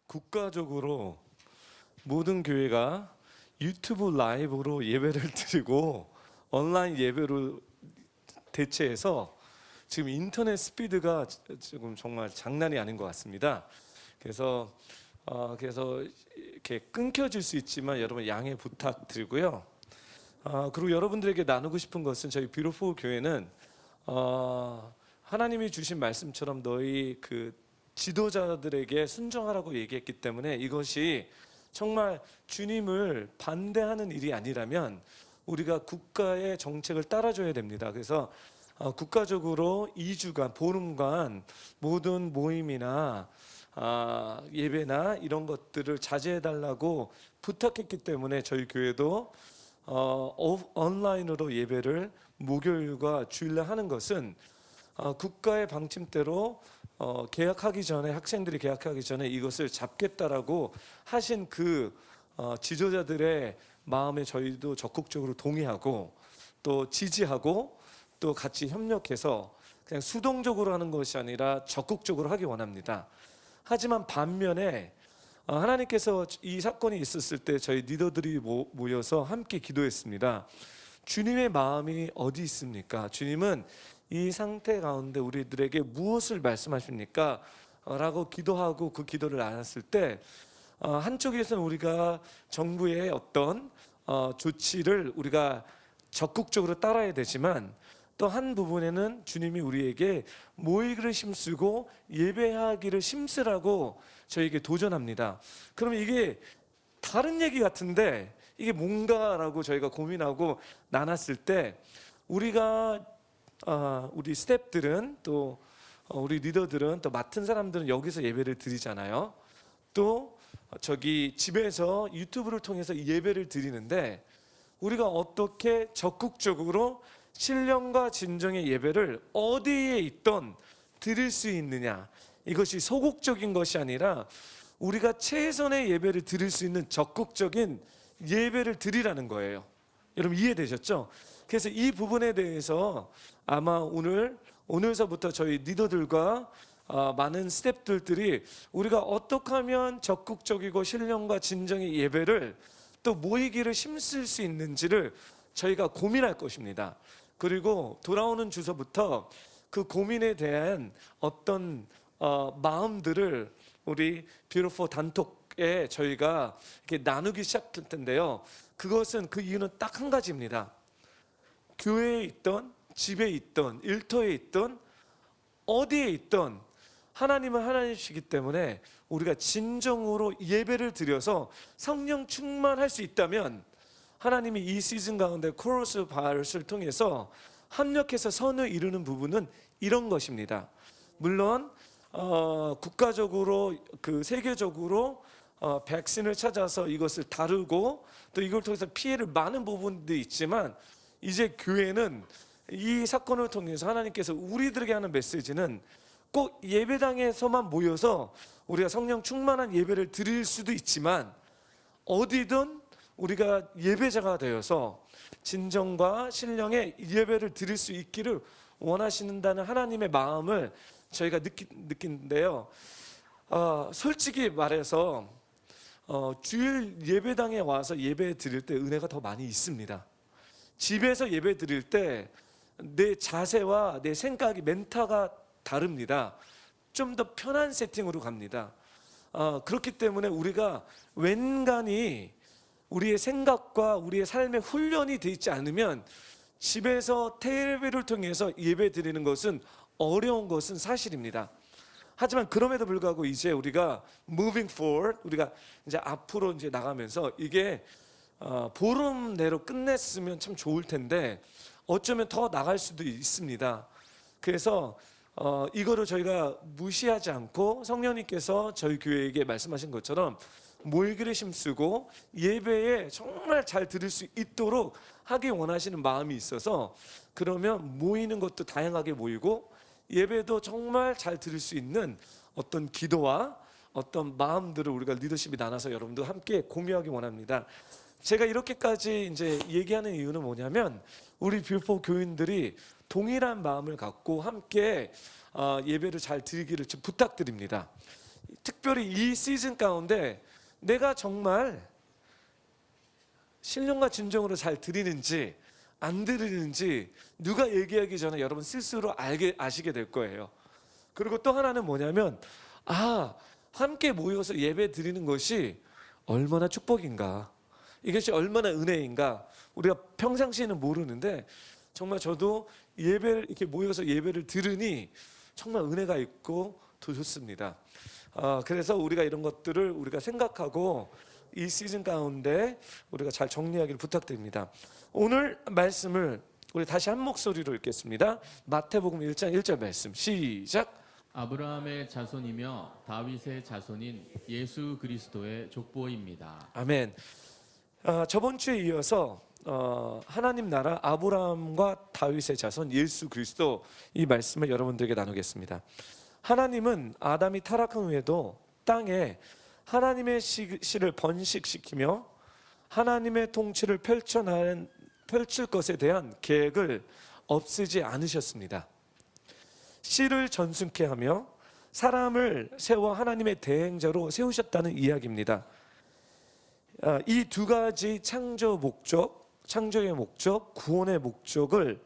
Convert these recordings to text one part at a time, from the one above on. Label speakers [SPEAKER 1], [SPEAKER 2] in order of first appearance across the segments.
[SPEAKER 1] 국가적으로 모든 교회가 유튜브 라이브로 예배를 드리고 온라인 예배로 대체해서 지금 인터넷 스피드가 지금 정말 장난이 아닌 것 같습니다. 그래서 이렇게 끊겨질 수 있지만 여러분 양해 부탁드리고요. 그리고 여러분들에게 나누고 싶은 것은 저희 뷰티풀 교회는 하나님이 주신 말씀처럼 너희 그 지도자들에게 순종하라고 얘기했기 때문에 이것이 정말 주님을 반대하는 일이 아니라면 우리가 국가의 정책을 따라줘야 됩니다. 그래서 국가적으로 2주간 보름간 모든 모임이나 예배나 이런 것들을 자제해달라고 부탁했기 때문에 저희 교회도 온라인으로 예배를 목요일과 주일날 하는 것은 국가의 방침대로 개학하기 전에 학생들이 개학하기 전에 이것을 잡겠다라고 하신 그 지도자들의 마음에 저희도 적극적으로 동의하고 또 지지하고 또 같이 협력해서 그냥 수동적으로 하는 것이 아니라 적극적으로 하기 원합니다. 하지만 반면에 하나님께서 이 사건이 있었을 때 저희 리더들이 모여서 함께 기도했습니다. 주님의 마음이 어디 있습니까? 주님은 이 상태 가운데 우리들에게 무엇을 말씀하십니까? 라고 기도하고 그 기도를 나눴을 때 한쪽에서는 우리가 정부의 어떤 조치를 우리가 적극적으로 따라야 되지만 또 한 부분에는 주님이 우리에게 모이기를 힘쓰고 예배하기를 힘쓰라고 저에게 도전합니다. 그러면 이게 다른 얘기 같은데 이게 뭔가라고 저희가 고민하고 나눴을 때 우리가 우리 스태프들은 또 우리 리더들은 또 맡은 사람들은 여기서 예배를 드리잖아요. 또 저기 집에서 유튜브를 통해서 예배를 드리는데 우리가 어떻게 적극적으로 신령과 진정의 예배를 어디에 있던 드릴 수 있느냐, 이것이 소극적인 것이 아니라 우리가 최선의 예배를 드릴 수 있는 적극적인 예배를 드리라는 거예요. 여러분 이해되셨죠? 그래서 이 부분에 대해서 아마 오늘서부터 저희 리더들과 많은 스태프들이 우리가 어떻게 하면 적극적이고 신령과 진정의 예배를 또 모이기를 힘쓸 수 있는지를 저희가 고민할 것입니다. 그리고 돌아오는 주서부터 그 고민에 대한 어떤 마음들을 우리 뷰티풀 단톡에 저희가 이렇게 나누기 시작할 텐데요. 그것은 그 이유는 딱 한 가지입니다. 교회에 있던, 집에 있던, 일터에 있던, 어디에 있던 하나님은 하나님이시기 때문에 우리가 진정으로 예배를 드려서 성령 충만할 수 있다면 하나님이 이 시즌 가운데 코러스 바이러스를 통해서 합력해서 선을 이루는 부분은 이런 것입니다. 물론 국가적으로 그 세계적으로 백신을 찾아서 이것을 다루고 또 이걸 통해서 피해를 많은 부분도 있지만 이제 교회는 이 사건을 통해서 하나님께서 우리들에게 하는 메시지는 꼭 예배당에서만 모여서 우리가 성령 충만한 예배를 드릴 수도 있지만 어디든 우리가 예배자가 되어서 진정과 신령의 예배를 드릴 수 있기를 원하신다는 하나님의 마음을 저희가 느낀데요. 솔직히 말해서 주일 예배당에 와서 예배 드릴 때 은혜가 더 많이 있습니다. 집에서 예배 드릴 때 내 자세와 내 생각이 멘탈가 다릅니다. 좀 더 편한 세팅으로 갑니다. 그렇기 때문에 우리가 웬간히 우리의 생각과 우리의 삶의 훈련이 되어 있지 않으면 집에서 텔레비를 통해서 예배 드리는 것은 어려운 것은 사실입니다. 하지만 그럼에도 불구하고 이제 우리가 moving forward, 우리가 이제 앞으로 이제 나가면서 이게 보름 내로 끝냈으면 참 좋을 텐데 어쩌면 더 나갈 수도 있습니다. 그래서 이거를 저희가 무시하지 않고 성령님께서 저희 교회에게 말씀하신 것처럼 모이기를 힘쓰고 예배에 정말 잘 드릴 수 있도록 하기 원하시는 마음이 있어서 그러면 모이는 것도 다양하게 모이고 예배도 정말 잘 드릴 수 있는 어떤 기도와 어떤 마음들을 우리가 리더십이 나눠서 여러분도 함께 공유하기 원합니다. 제가 이렇게까지 이제 얘기하는 이유는 뭐냐면 우리 뷰티풀 교인들이 동일한 마음을 갖고 함께 예배를 잘 드리기를 부탁드립니다. 특별히 이 시즌 가운데 내가 정말 신령과 진정으로 잘 드리는지 안 드리는지 누가 얘기하기 전에 여러분 스스로 아시게 될 거예요. 그리고 또 하나는 뭐냐면 함께 모여서 예배 드리는 것이 얼마나 축복인가, 이것이 얼마나 은혜인가 우리가 평상시에는 모르는데 정말 저도 예배를 이렇게 모여서 예배를 들으니 정말 은혜가 있고 더 좋습니다. 그래서 우리가 이런 것들을 우리가 생각하고 이 시즌 가운데 우리가 잘 정리하기를 부탁드립니다. 오늘 말씀을 우리 다시 한 목소리로 읽겠습니다. 마태복음 1장 1절 말씀 시작.
[SPEAKER 2] 아브라함의 자손이며 다윗의 자손인 예수 그리스도의 족보입니다.
[SPEAKER 1] 아멘. 저번 주에 이어서 하나님 나라 아브라함과 다윗의 자손 예수 그리스도 이 말씀을 여러분들에게 나누겠습니다. 하나님은 아담이 타락한 후에도 땅에 하나님의 씨를 번식시키며 하나님의 통치를 펼칠 것에 대한 계획을 없애지 않으셨습니다. 씨를 전승케 하며 사람을 세워 하나님의 대행자로 세우셨다는 이야기입니다. 이 두 가지 창조의 목적, 구원의 목적을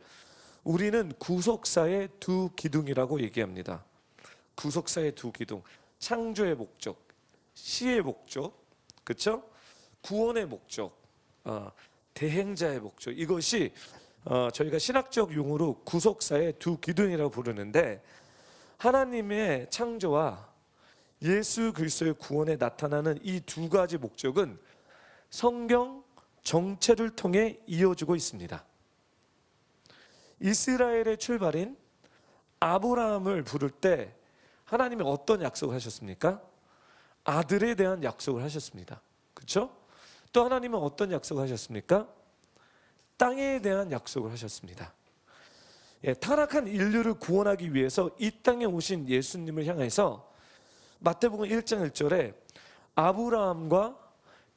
[SPEAKER 1] 우리는 구속사의 두 기둥이라고 얘기합니다. 구속사의 두 기둥, 창조의 목적, 씨의 목적, 그렇죠? 구원의 목적, 대행자의 목적, 이것이 저희가 신학적 용어로 구속사의 두 기둥이라고 부르는데, 하나님의 창조와 예수 그리스도의 구원에 나타나는 이 두 가지 목적은 성경 정체를 통해 이어지고 있습니다. 이스라엘의 출발인 아브라함을 부를 때 하나님이 어떤 약속을 하셨습니까? 아들에 대한 약속을 하셨습니다. 그렇죠? 또 하나님은 어떤 약속을 하셨습니까? 땅에 대한 약속을 하셨습니다. 타락한 인류를 구원하기 위해서 이 땅에 오신 예수님을 향해서 마태복음 1장 1절에 아브라함과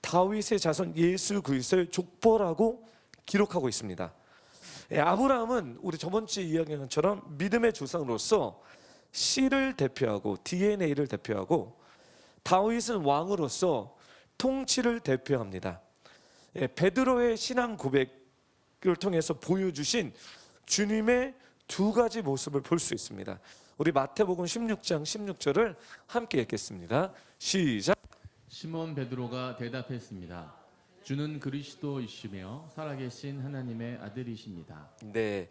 [SPEAKER 1] 다윗의 자손 예수 그리스도의 족보라고 기록하고 있습니다. 아브라함은 우리 저번 주에 이야기한 것처럼 믿음의 조상으로서 씨를 대표하고 DNA를 대표하고, 다윗은 왕으로서 통치를 대표합니다. 베드로의 신앙 고백을 통해서 보여주신 주님의 두 가지 모습을 볼 수 있습니다. 우리 마태복음 16장 16절을 함께 읽겠습니다. 시작.
[SPEAKER 2] 시몬 베드로가 대답했습니다. 주는 그리스도이시며 살아계신 하나님의 아들이십니다.
[SPEAKER 1] 네,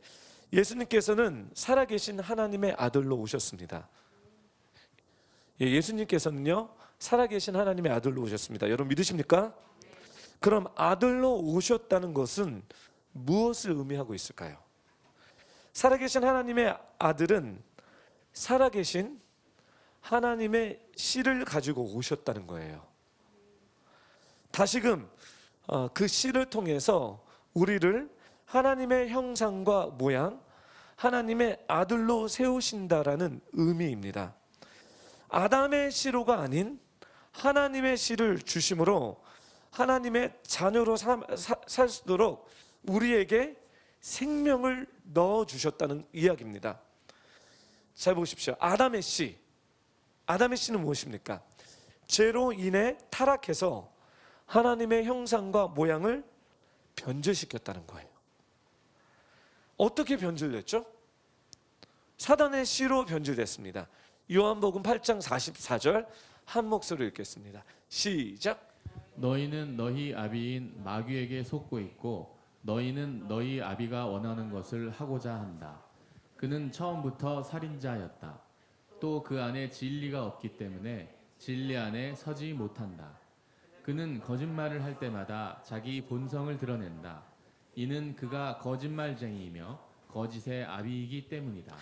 [SPEAKER 1] 예수님께서는 살아계신 하나님의 아들로 오셨습니다. 예수님께서는요, 살아계신 하나님의 아들로 오셨습니다. 여러분 믿으십니까? 그럼 아들로 오셨다는 것은 무엇을 의미하고 있을까요? 살아계신 하나님의 아들은 살아계신 하나님의 씨를 가지고 오셨다는 거예요. 다시금 그 씨를 통해서 우리를 하나님의 형상과 모양, 하나님의 아들로 세우신다라는 의미입니다. 아담의 씨로가 아닌 하나님의 씨를 주심으로 하나님의 자녀로 살 수 있도록 우리에게 생명을 넣어주셨다는 이야기입니다. 잘 보십시오. 아담의 씨는 무엇입니까? 죄로 인해 타락해서 하나님의 형상과 모양을 변질시켰다는 거예요. 어떻게 변질됐죠? 사단의 씨로 변질됐습니다. 요한복음 8장 44절 한 목소리로 읽겠습니다. 시작.
[SPEAKER 2] 너희는 너희 아비인 마귀에게 속고 있고 너희는 너희 아비가 원하는 것을 하고자 한다. 그는 처음부터 살인자였다. 또 그 안에 진리가 없기 때문에 진리 안에 서지 못한다. 그는 거짓말을 할 때마다 자기 본성을 드러낸다. 이는 그가 거짓말쟁이이며 거짓의 아비이기 때문이다.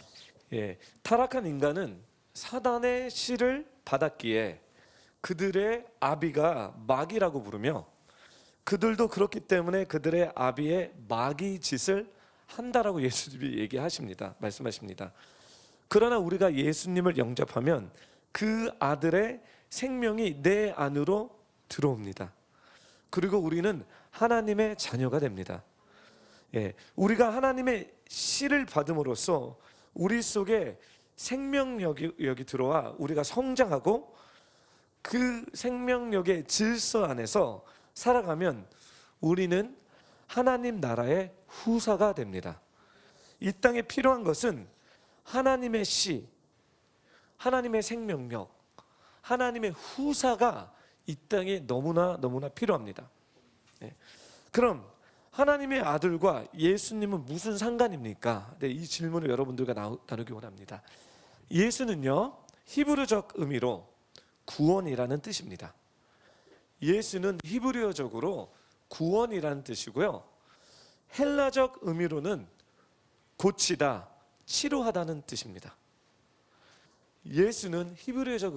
[SPEAKER 1] 타락한 인간은 사단의 씨를 받았기에 그들의 아비가 마귀라고 부르며, 그들도 그렇기 때문에 그들의 아비의 마귀 짓을 한다라고 예수님이 말씀하십니다. 그러나 우리가 예수님을 영접하면 그 아들의 생명이 내 안으로 들어옵니다. 그리고 우리는 하나님의 자녀가 됩니다. 우리가 하나님의 씨를 받음으로써 우리 속에 생명력이 들어와 우리가 성장하고 그 생명력의 질서 안에서 살아가면 우리는 하나님 나라의 후사가 됩니다. 이 땅에 필요한 것은 하나님의 씨, 하나님의 생명력, 하나님의 후사가 이 땅에 너무나 필요합니다. 그럼 하나님의 아들과 예수님은 무슨 상관입니까? 이 질문을 여러분들과 나누기 원합니다. 예수는요, 히브리적 의미로 구원이라는 뜻입니다. 예수는 히브리어적으로 구원이라는 뜻이고요, 헬라적 의미로는 고치다, 치료하다는 뜻입니다. 예수는 히브리어적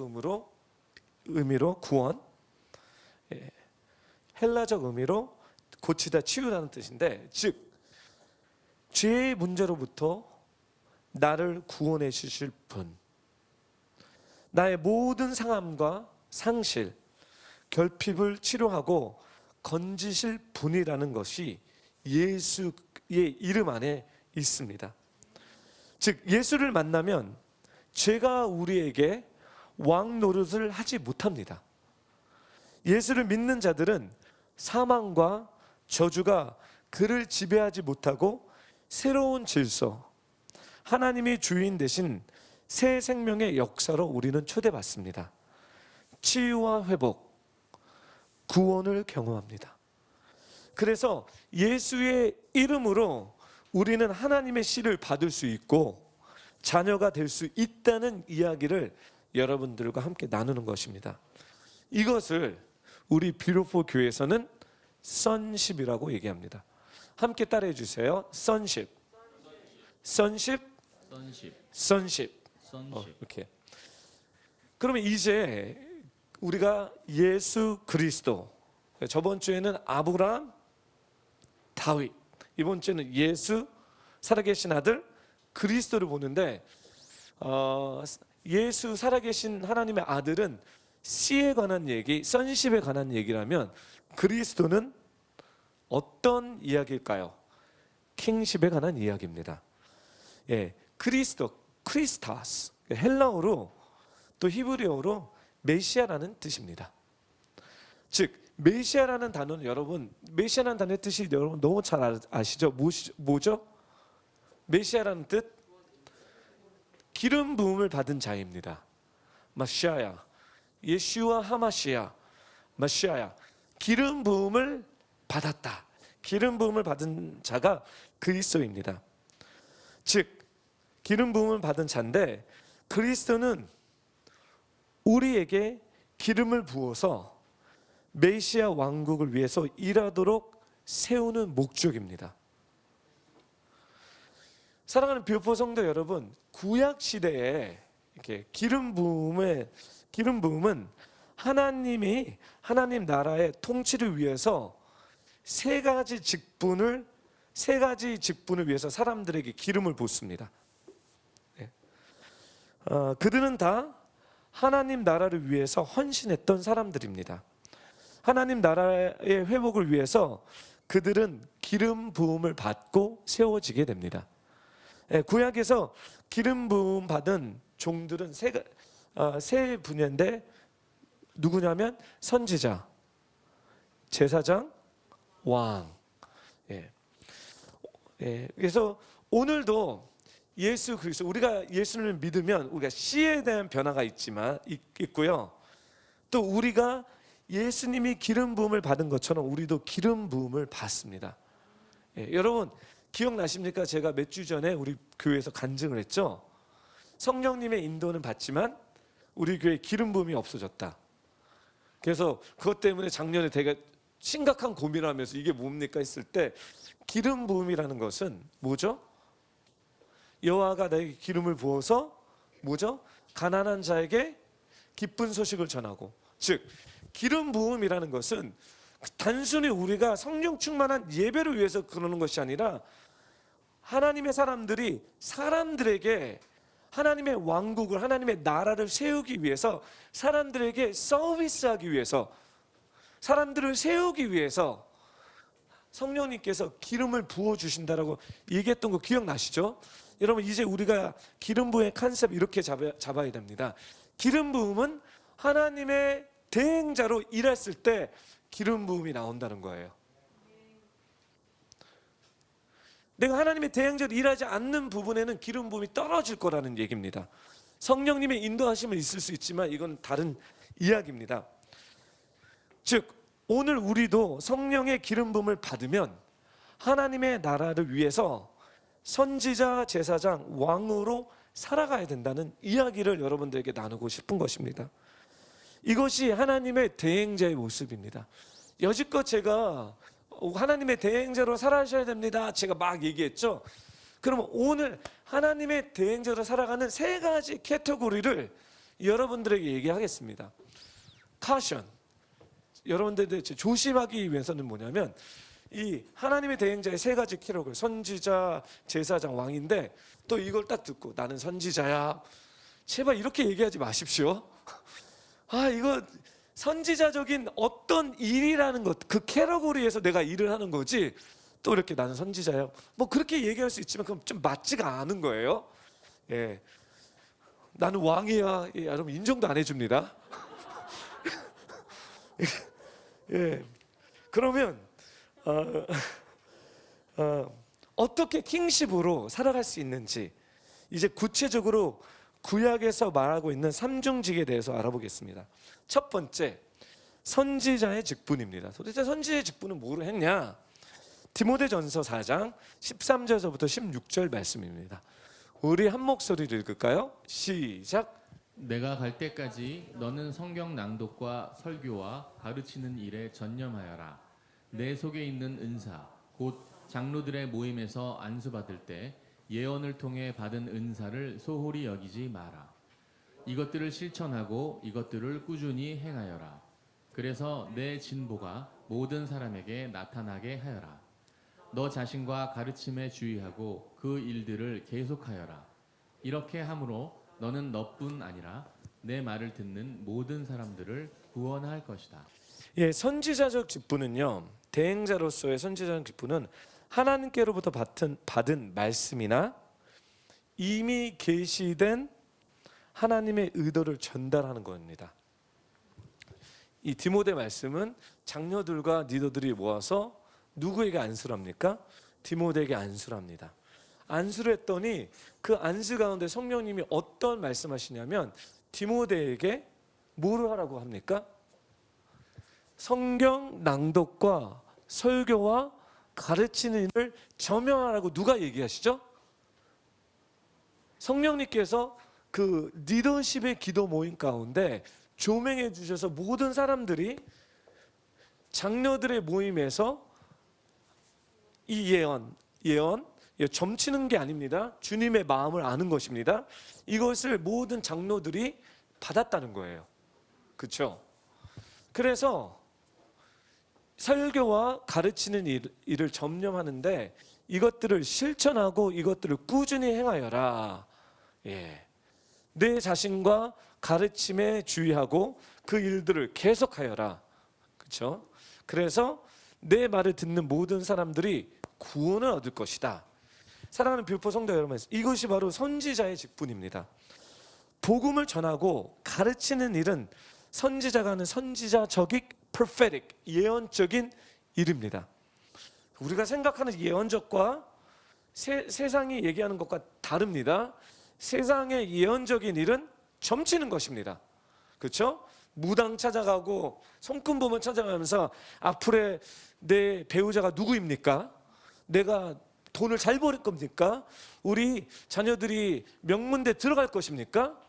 [SPEAKER 1] 의미로 구원, 헬라적 의미로 고치다, 치유라는 뜻인데, 즉 죄의 문제로부터 나를 구원해 주실 분, 나의 모든 상함과 상실, 결핍을 치료하고 건지실 분이라는 것이 예수의 이름 안에 있습니다. 즉 예수를 만나면 죄가 우리에게 왕 노릇을 하지 못합니다. 예수를 믿는 자들은 사망과 저주가 그를 지배하지 못하고 새로운 질서, 하나님이 주인 되신 새 생명의 역사로 우리는 초대받습니다. 치유와 회복, 구원을 경험합니다. 그래서 예수의 이름으로 우리는 하나님의 씨를 받을 수 있고 자녀가 될 수 있다는 이야기를 여러분들과 함께 나누는 것입니다. 이것을 우리 비로포 교회에서는 sonship이라고 얘기합니다. 함께 따라해 주세요. sonship, sonship, sonship. 이렇게. 그러면 이제 우리가 예수 그리스도, 저번 주에는 아브라함, 다윗, 이번 주에는 예수, 살아계신 아들 그리스도를 보는데, 예수 살아계신 하나님의 아들은 씨에 관한 얘기, sonship에 관한 얘기라면 그리스도는 어떤 이야기일까요? 킹십에 관한 이야기입니다. 그리스도, 크리스타스, 헬라어로 또 히브리어로 메시아라는 뜻입니다. 즉 메시아라는 단어는 여러분, 메시아라는 단어의 뜻이 여러분 너무 잘 아시죠? 뭐죠? 메시아라는 뜻, 기름 부음을 받은 자입니다. 마시아야, 예슈아 하마시아, 마시아야, 기름 부음을 받았다. 기름 부음을 받은 자가 그리스도입니다. 즉 기름 부음을 받은 자인데, 그리스도는 우리에게 기름을 부어서 메시아 왕국을 위해서 일하도록 세우는 목적입니다. 사랑하는 비오포 성도 여러분, 구약 시대에 이렇게 기름 부음은 하나님 나라의 통치를 위해서 세 가지 직분을 위해서 사람들에게 기름을 붓습니다. 그들은 다 하나님 나라를 위해서 헌신했던 사람들입니다. 하나님 나라의 회복을 위해서 그들은 기름 부음을 받고 세워지게 됩니다. 구약에서 기름 부음 받은 종들은 세 분야인데 누구냐면 선지자, 제사장, 왕. 그래서 오늘도 예수 그리스도, 우리가 예수를 믿으면 우리가 씨에 대한 변화가 있고요. 또 우리가 예수님이 기름 부음을 받은 것처럼 우리도 기름 부음을 받습니다. 여러분 기억나십니까? 제가 몇 주 전에 우리 교회에서 간증을 했죠. 성령님의 인도는 받지만 우리 교회에 기름 부음이 없어졌다. 그래서 그것 때문에 작년에 되게 심각한 고민을 하면서 이게 뭡니까 했을 때, 기름 부음이라는 것은 뭐죠? 여호와가 나에게 기름을 부어서 뭐죠? 가난한 자에게 기쁜 소식을 전하고, 즉 기름 부음이라는 것은 단순히 우리가 성령 충만한 예배를 위해서 그러는 것이 아니라 하나님의 사람들에게 하나님의 왕국을, 하나님의 나라를 세우기 위해서, 사람들에게 서비스하기 위해서, 사람들을 세우기 위해서 성령님께서 기름을 부어주신다라고 얘기했던 거 기억나시죠? 여러분 이제 우리가 기름 부음의 컨셉 이렇게 잡아야 됩니다. 기름 부음은 하나님의 대행자로 일했을 때 기름 부음이 나온다는 거예요. 내가 하나님의 대행자로 일하지 않는 부분에는 기름 부음이 떨어질 거라는 얘기입니다. 성령님의 인도하심은 있을 수 있지만 이건 다른 이야기입니다. 즉 오늘 우리도 성령의 기름 부음을 받으면 하나님의 나라를 위해서 선지자, 제사장, 왕으로 살아가야 된다는 이야기를 여러분들에게 나누고 싶은 것입니다. 이것이 하나님의 대행자의 모습입니다. 여지껏 제가 하나님의 대행자로 살아셔야 됩니다, 제가 막 얘기했죠. 그러면 오늘 하나님의 대행자로 살아가는 세 가지 캐테고리를 여러분들에게 얘기하겠습니다. 카션, 여러분들 조심하기 위해서는 뭐냐면 이 하나님의 대행자의 세 가지 캐러글, 선지자, 제사장, 왕인데 또 이걸 딱 듣고 나는 선지자야, 제발 이렇게 얘기하지 마십시오. 이거 선지자적인 어떤 일이라는 것, 그 캐러고리에서 내가 일을 하는 거지 또 이렇게 나는 선지자야, 뭐 그렇게 얘기할 수 있지만 그럼 좀 맞지가 않은 거예요. 예, 나는 왕이야, 예, 여러분 인정도 안 해줍니다. 예, 그러면 어떻게 킹십으로 살아갈 수 있는지 이제 구체적으로 구약에서 말하고 있는 삼중직에 대해서 알아보겠습니다. 첫 번째, 선지자의 직분입니다. 도대체 선지자의 직분은 뭐를 했냐? 디모데전서 4장 13절에서부터 16절 말씀입니다. 우리 한 목소리를 읽을까요? 시작.
[SPEAKER 2] 내가 갈 때까지 너는 성경 낭독과 설교와 가르치는 일에 전념하여라. 내 속에 있는 은사 곧 장로들의 모임에서 안수받을 때 예언을 통해 받은 은사를 소홀히 여기지 마라. 이것들을 실천하고 이것들을 꾸준히 행하여라. 그래서 내 진보가 모든 사람에게 나타나게 하여라. 너 자신과 가르침에 주의하고 그 일들을 계속하여라. 이렇게 함으로 너는 너뿐 아니라 내 말을 듣는 모든 사람들을 구원할 것이다.
[SPEAKER 1] 예, 선지자적 직분은요, 대행자로서의 선지자적 직분은 하나님께로부터 받은 말씀이나 이미 계시된 하나님의 의도를 전달하는 겁니다. 이 디모데 말씀은 장로들과 리더들이 모아서 누구에게 안수를 합니까? 디모데에게 안수를 합니다. 안수를 했더니 그 안수 가운데 성령님이 어떤 말씀하시냐면 디모데에게 뭐를 하라고 합니까? 성경 낭독과 설교와 가르치는 일을 점령하라고 누가 얘기하시죠? 성령님께서 그 리더십의 기도 모임 가운데 조명해 주셔서 모든 사람들이 장로들의 모임에서 이 예언 점치는 게 아닙니다. 주님의 마음을 아는 것입니다. 이것을 모든 장로들이 받았다는 거예요. 그렇죠? 그래서 설교와 가르치는 일을 점령하는데 이것들을 실천하고 이것들을 꾸준히 행하여라. 예. 내 자신과 가르침에 주의하고 그 일들을 계속하여라. 그렇죠? 그래서 내 말을 듣는 모든 사람들이 구원을 얻을 것이다. 사랑하는 뷰포 성도 여러분, 이것이 바로 선지자의 직분입니다. 복음을 전하고 가르치는 일은 선지자가 하는 선지자적인 prophetic, 예언적인 일입니다. 우리가 생각하는 예언적과 세상이 얘기하는 것과 다릅니다. 세상의 예언적인 일은 점치는 것입니다. 그렇죠? 무당 찾아가고 손금보면 찾아가면서 앞으로 내 배우자가 누구입니까? 내가 돈을 잘 벌 겁니까? 우리 자녀들이 명문대 들어갈 것입니까?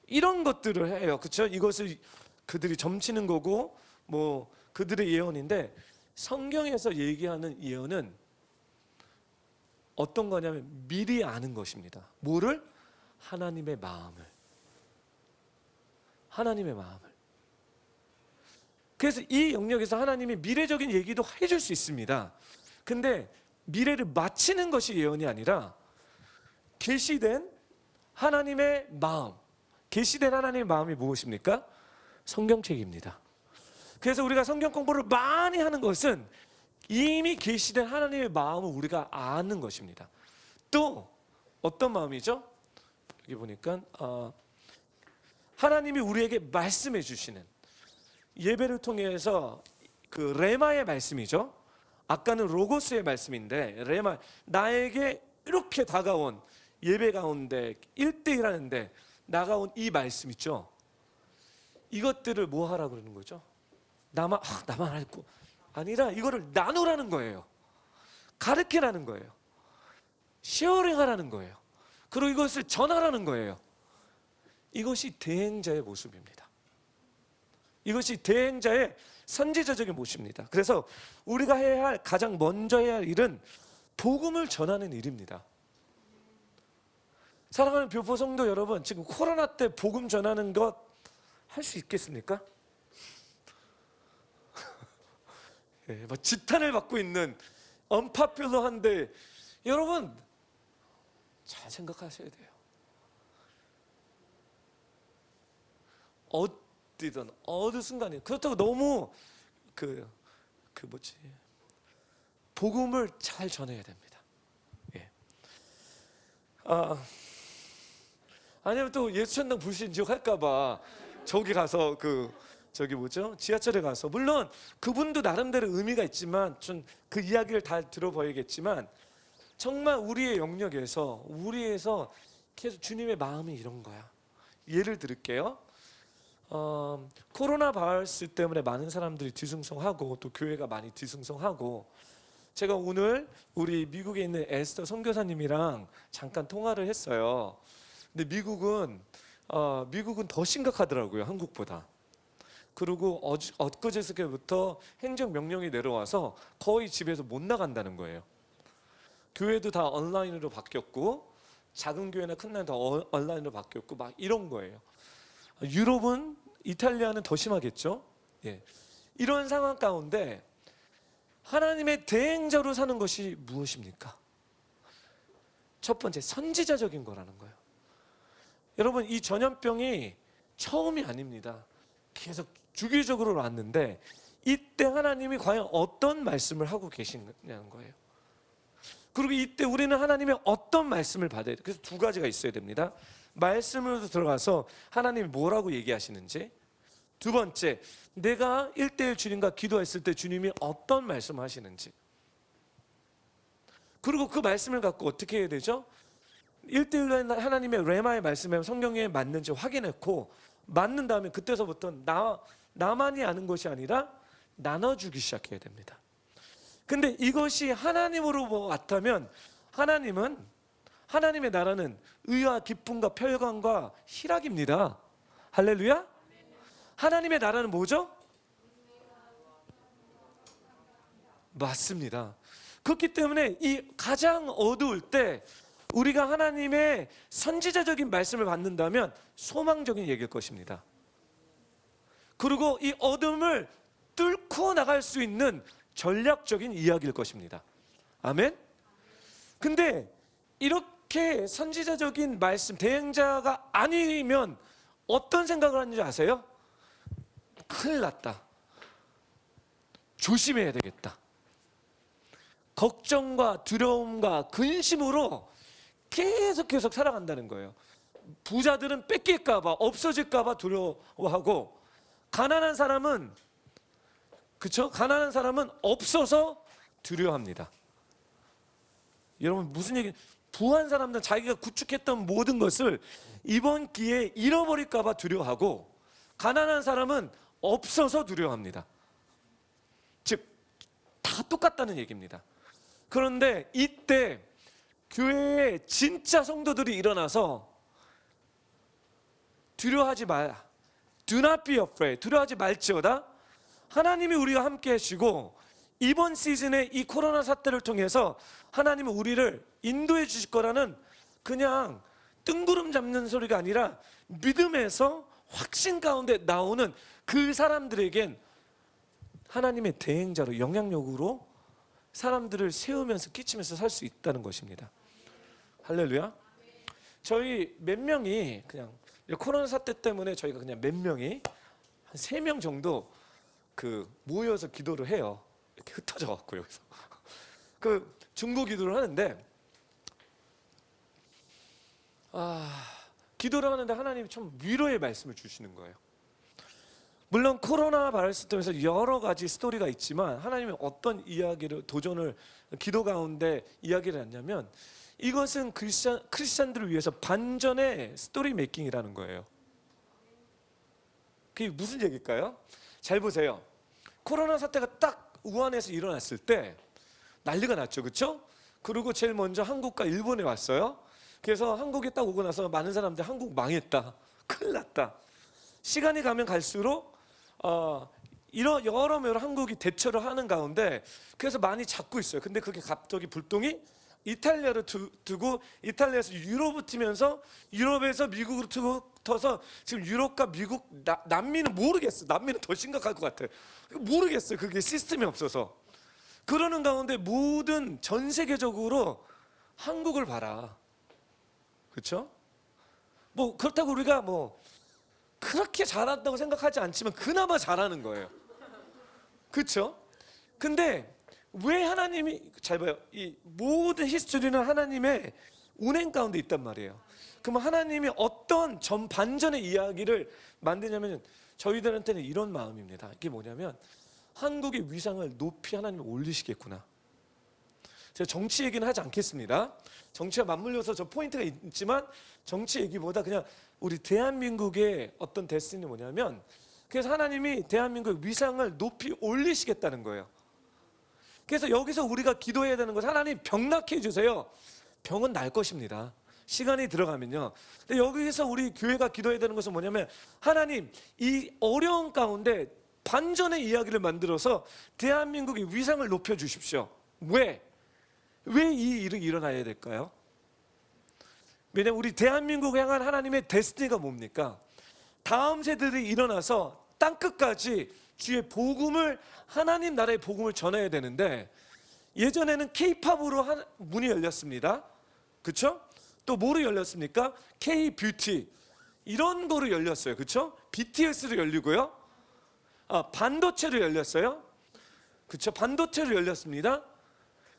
[SPEAKER 1] 이런 것들을 해요. 그렇죠? 이것을 그들이 점치는 거고 뭐 그들의 예언인데, 성경에서 얘기하는 예언은 어떤 거냐면 미리 아는 것입니다. 뭐를? 하나님의 마음을. 하나님의 마음을. 그래서 이 영역에서 하나님이 미래적인 얘기도 해줄 수 있습니다. 근데 미래를 맞히는 것이 예언이 아니라 계시된 하나님의 마음, 계시된 하나님의 마음이 무엇입니까? 성경책입니다. 그래서 우리가 성경 공부를 많이 하는 것은 이미 계시된 하나님의 마음을 우리가 아는 것입니다. 또 어떤 마음이죠? 여기 보니까 하나님이 우리에게 말씀해 주시는, 예배를 통해서 그 레마의 말씀이죠. 아까는 로고스의 말씀인데 레마, 나에게 이렇게 다가온 예배 가운데 1대1 하는데 나가온 이 말씀 있죠. 이것들을 뭐 하라고 그러는 거죠? 나만 알고 아니라 이거를 나누라는 거예요. 가르치라는 거예요. 쉐어링하라는 거예요. 그리고 이것을 전하라는 거예요. 이것이 대행자의 모습입니다. 이것이 대행자의 선지자적인 모습입니다. 그래서 우리가 해야 할, 가장 먼저 해야 할 일은 복음을 전하는 일입니다. 사랑하는 교포 성도 여러분, 지금 코로나 때 복음 전하는 것 할 수 있겠습니까? 예, 뭐 지탄을 받고 있는 언파퓰러한데 여러분 잘 생각하셔야 돼요. 어디든 어느 순간에 그렇다고 너무 복음을 잘 전해야 됩니다. 예. 아니면 또 예수천당 불신지옥 할까봐 저기 가서 지하철에 가서, 물론 그분도 나름대로 의미가 있지만 좀 그 이야기를 다 들어봐야겠지만 정말 우리의 영역에서 계속 주님의 마음이 이런 거야. 예를 들을게요. 코로나 바이러스 때문에 많은 사람들이 뒤숭숭하고 또 교회가 많이 뒤숭숭하고, 제가 오늘 우리 미국에 있는 에스더 선교사님이랑 잠깐 통화를 했어요. 근데 미국은 더 심각하더라고요, 한국보다. 그리고 엊그저께부터 행정명령이 내려와서 거의 집에서 못 나간다는 거예요. 교회도 다 온라인으로 바뀌었고, 작은 교회나 큰 교회는 다 온라인으로 바뀌었고 막 이런 거예요. 유럽은, 이탈리아는 더 심하겠죠. 예. 이런 상황 가운데 하나님의 대행자로 사는 것이 무엇입니까? 첫 번째, 선지자적인 거라는 거예요. 여러분, 이 전염병이 처음이 아닙니다. 계속 주기적으로 왔는데 이때 하나님이 과연 어떤 말씀을 하고 계시냐는 거예요. 그리고 이때 우리는 하나님의 어떤 말씀을 받아야 돼요. 그래서 두 가지가 있어야 됩니다. 말씀으로 들어가서 하나님이 뭐라고 얘기하시는지, 두 번째, 내가 1대1 주님과 기도했을 때 주님이 어떤 말씀을 하시는지, 그리고 그 말씀을 갖고 어떻게 해야 되죠? 1대1로 하나님의 레마의 말씀에 성경에 맞는지 확인했고, 맞는 다음에 그때서부터 나만이 아는 것이 아니라 나눠주기 시작해야 됩니다. 근데 이것이 하나님으로 왔다면, 하나님의 나라는 의와 기쁨과 평강과 희락입니다. 할렐루야. 하나님의 나라는 뭐죠? 맞습니다. 그렇기 때문에 이 가장 어두울 때 우리가 하나님의 선지자적인 말씀을 받는다면 소망적인 얘기일 것입니다. 그리고 이 어둠을 뚫고 나갈 수 있는 전략적인 이야기일 것입니다. 아멘. 근데 이렇게 선지자적인 말씀, 대행자가 아니면 어떤 생각을 하는지 아세요? 큰일 났다, 조심해야 되겠다, 걱정과 두려움과 근심으로 계속 살아간다는 거예요. 부자들은 뺏길까봐, 없어질까봐 두려워하고, 가난한 사람은 없어서 두려워합니다. 여러분, 무슨 얘기? 부한 사람들은 자기가 구축했던 모든 것을 이번 기회에 잃어버릴까봐 두려워하고, 가난한 사람은 없어서 두려워합니다. 즉, 다 똑같다는 얘기입니다. 그런데 이때 교회에 진짜 성도들이 일어나서 두려워하지 말, do not be afraid, 두려워하지 말지어다, 하나님이 우리와 함께 하시고 이번 시즌에 이 코로나 사태를 통해서 하나님은 우리를 인도해 주실 거라는, 그냥 뜬구름 잡는 소리가 아니라 믿음에서 확신 가운데 나오는 그 사람들에겐 하나님의 대행자로, 영향력으로 사람들을 세우면서 끼치면서 살 수 있다는 것입니다. 할렐루야. 저희 몇 명이 그냥 코로나 사태 때문에 저희가 그냥 몇 명이 한 3명 정도 모여서 기도를 해요. 이렇게 흩어져 갖고 여기서 중보 기도를 하는데, 기도를 하는데 하나님이 참 위로의 말씀을 주시는 거예요. 물론 코로나 바이러스 때문에 여러 가지 스토리가 있지만 하나님이 어떤 이야기를 도전을 기도 가운데 이야기를 했냐면 이것은 크리스찬들을 위해서 반전의 스토리 메이킹이라는 거예요. 그게 무슨 얘기일까요? 잘 보세요. 코로나 사태가 딱 우한에서 일어났을 때 난리가 났죠, 그렇죠? 그리고 제일 먼저 한국과 일본에 왔어요. 그래서 한국에 딱 오고 나서 많은 사람들이 한국 망했다, 큰일 났다. 시간이 가면 갈수록 이런 여러모로 한국이 대처를 하는 가운데 그래서 많이 잡고 있어요. 근데 그게 갑자기 불똥이 이탈리아로 두고 이탈리아에서 유럽을 튀면서 유럽에서 미국으로 터서 지금 유럽과 미국 남미는 모르겠어. 남미는 더 심각할 것 같아. 모르겠어요. 그게 시스템이 없어서. 그러는 가운데 모든 전 세계적으로 한국을 봐라. 그렇죠? 뭐 그렇다고 우리가 뭐 그렇게 잘한다고 생각하지 않지만 그나마 잘하는 거예요. 그렇죠? 근데 왜 하나님이 잘 봐요. 이 모든 히스토리는 하나님의 운행 가운데 있단 말이에요. 그럼 하나님이 어떤 반전의 이야기를 만드냐면 저희들한테는 이런 마음입니다. 이게 뭐냐면 한국의 위상을 높이 하나님이 올리시겠구나. 제가 정치 얘기는 하지 않겠습니다. 정치와 맞물려서 저 포인트가 있지만 정치 얘기보다 그냥 우리 대한민국의 어떤 데스티니 뭐냐면 그래서 하나님이 대한민국의 위상을 높이 올리시겠다는 거예요. 그래서 여기서 우리가 기도해야 되는 것은 하나님 병 낫게 해주세요. 병은 날 것입니다. 시간이 들어가면요. 근데 여기서 우리 교회가 기도해야 되는 것은 뭐냐면 하나님 이 어려운 가운데 반전의 이야기를 만들어서 대한민국의 위상을 높여주십시오. 왜 이 일이 일어나야 될까요? 왜냐하면 우리 대한민국을 향한 하나님의 데스티니가 뭡니까? 다음 세대들이 일어나서 땅끝까지 주의 복음을 하나님 나라의 복음을 전해야 되는데 예전에는 K-팝으로 문이 열렸습니다. 그렇죠? 또 뭐로 열렸습니까? K-뷰티 이런 거로 열렸어요. 그렇죠? BTS로 열리고요. 반도체로 열렸어요. 그렇죠? 반도체로 열렸습니다.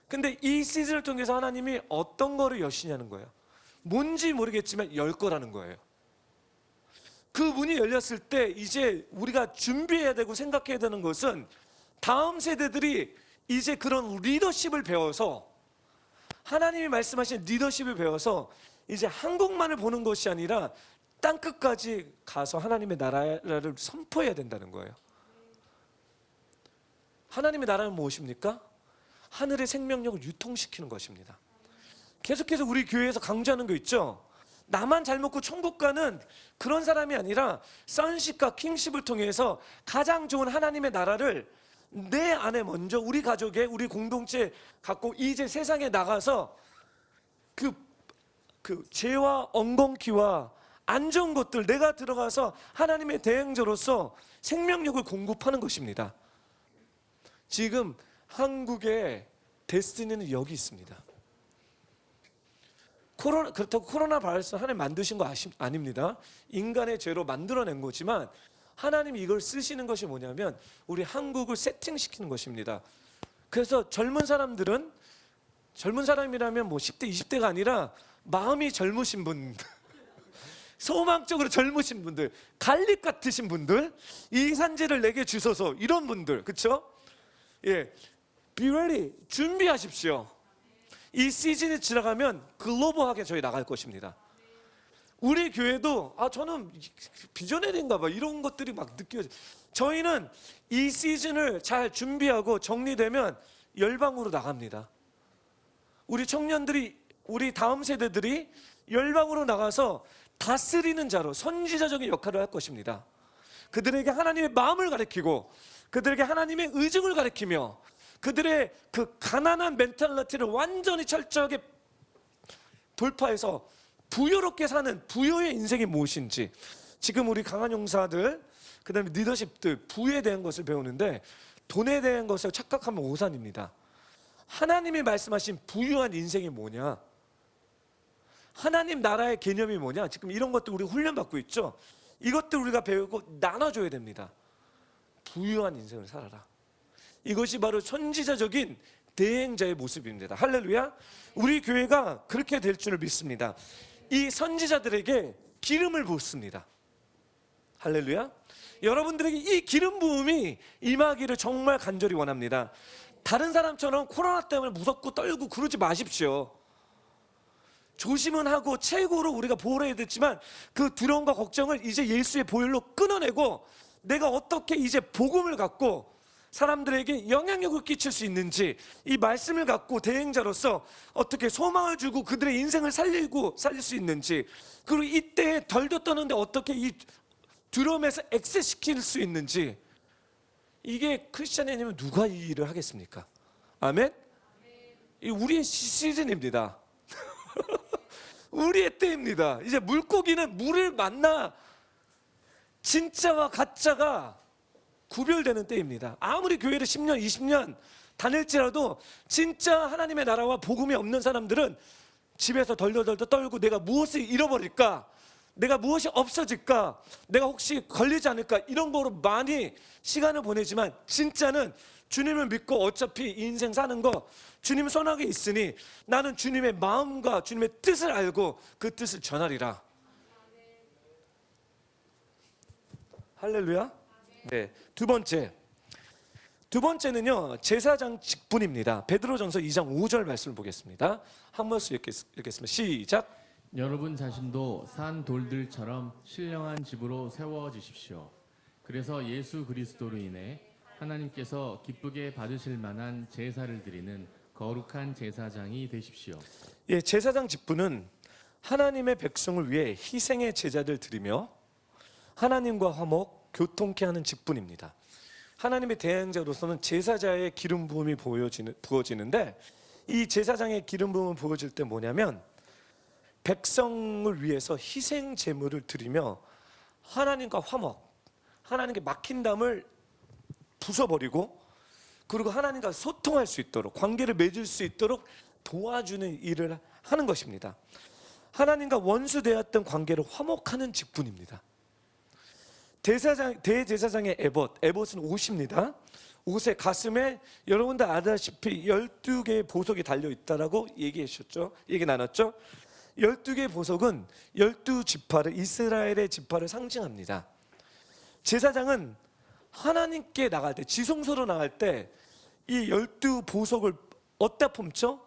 [SPEAKER 1] 근데 이 시즌을 통해서 하나님이 어떤 거를 여시냐는 거예요. 뭔지 모르겠지만 열 거라는 거예요. 그 문이 열렸을 때 이제 우리가 준비해야 되고 생각해야 되는 것은 다음 세대들이 이제 그런 리더십을 배워서 하나님이 말씀하신 리더십을 배워서 이제 한국만을 보는 것이 아니라 땅끝까지 가서 하나님의 나라를 선포해야 된다는 거예요. 하나님의 나라는 무엇입니까? 하늘의 생명력을 유통시키는 것입니다. 계속해서 우리 교회에서 강조하는 거 있죠. 나만 잘 먹고 천국 가는 그런 사람이 아니라 선십과 킹십을 통해서 가장 좋은 하나님의 나라를 내 안에 먼저 우리 가족에 우리 공동체 갖고 이제 세상에 나가서 그 죄와 엉겅퀴와 안 좋은 것들 내가 들어가서 하나님의 대행자로서 생명력을 공급하는 것입니다. 지금 한국의 데스티니는 여기 있습니다. 그렇다고 코로나 바이러스 하나님 만드신 거 아닙니다. 인간의 죄로 만들어낸 거지만 하나님이 이걸 쓰시는 것이 뭐냐면 우리 한국을 세팅시키는 것입니다. 그래서 젊은 사람들은 젊은 사람이라면 뭐 10대, 20대가 아니라 마음이 젊으신 분들 소망적으로 젊으신 분들 갈릭 같으신 분들 이 산지를 내게 주소서 이런 분들 그렇죠? 예, be ready 준비하십시오. 이 시즌이 지나가면 글로벌하게 저희 나갈 것입니다. 우리 교회도 저는 비전에인가 봐 이런 것들이 막 느껴져요. 저희는 이 시즌을 잘 준비하고 정리되면 열방으로 나갑니다. 우리 청년들이 우리 다음 세대들이 열방으로 나가서 다스리는 자로 선지자적인 역할을 할 것입니다. 그들에게 하나님의 마음을 가르치고 그들에게 하나님의 의중을 가르치며 그들의 그 가난한 멘탈리티를 완전히 철저하게 돌파해서 부유롭게 사는 부유의 인생이 무엇인지 지금 우리 강한 용사들 그다음에 리더십들 부에 대한 것을 배우는데 돈에 대한 것을 착각하면 오산입니다. 하나님이 말씀하신 부유한 인생이 뭐냐? 하나님 나라의 개념이 뭐냐? 지금 이런 것들 우리가 훈련받고 있죠. 이것들 우리가 배우고 나눠줘야 됩니다. 부유한 인생을 살아라. 이것이 바로 선지자적인 대행자의 모습입니다. 할렐루야. 우리 교회가 그렇게 될 줄을 믿습니다. 이 선지자들에게 기름을 붓습니다. 할렐루야. 여러분들에게 이 기름 부음이 임하기를 정말 간절히 원합니다. 다른 사람처럼 코로나 때문에 무섭고 떨고 그러지 마십시오. 조심은 하고 최고로 우리가 보호를 해야 됐지만 그 두려움과 걱정을 이제 예수의 보혈로 끊어내고 내가 어떻게 이제 복음을 갖고 사람들에게 영향력을 끼칠 수 있는지, 이 말씀을 갖고 대행자로서 어떻게 소망을 주고 그들의 인생을 살릴 수 있는지, 그리고 이때 덜덜 떠는데 어떻게 이 두려움에서 엑스시킬 수 있는지, 이게 크리스찬이면 누가 이 일을 하겠습니까? 아멘? 이 우리의 시즌입니다. 우리의 때입니다. 이제 물고기는 물을 만나 진짜와 가짜가 구별되는 때입니다. 아무리 교회를 10년, 20년 다닐지라도 진짜 하나님의 나라와 복음이 없는 사람들은 집에서 덜덜덜 떨고 내가 무엇을 잃어버릴까? 내가 무엇이 없어질까? 내가 혹시 걸리지 않을까? 이런 거로 많이 시간을 보내지만 진짜는 주님을 믿고 어차피 인생 사는 거 주님 손 안에 있으니 나는 주님의 마음과 주님의 뜻을 알고 그 뜻을 전하리라. 할렐루야. 네, 두 번째는요 제사장 직분입니다. 베드로전서 2장 5절 말씀을 보겠습니다. 한 번씩 읽겠습니다. 시작.
[SPEAKER 2] 여러분 자신도 산 돌들처럼 신령한 집으로 세워지십시오. 그래서 예수 그리스도로 인해 하나님께서 기쁘게 받으실 만한 제사를 드리는 거룩한 제사장이 되십시오.
[SPEAKER 1] 예, 제사장 직분은 하나님의 백성을 위해 희생의 제자를 드리며 하나님과 화목, 교통케 하는 직분입니다. 하나님의 대행자로서는 제사자의 기름 부음이 부어지는데, 이 제사장의 기름 부음이 부어질 때 뭐냐면 백성을 위해서 희생 제물을 드리며 하나님과 화목, 하나님께 막힌 담을 부숴버리고 그리고 하나님과 소통할 수 있도록, 관계를 맺을 수 있도록 도와주는 일을 하는 것입니다. 하나님과 원수되었던 관계를 화목하는 직분입니다. 대제사장의 에봇은 옷입니다. 옷의 가슴에 여러분들 아다시피 12개의 보석이 달려있다라고 얘기 나눴죠. 12개의 보석은 12지파를, 이스라엘의 지파를 상징합니다. 제사장은 하나님께 나갈 때, 지성소로 나갈 때 이 12보석을 어디다 품죠?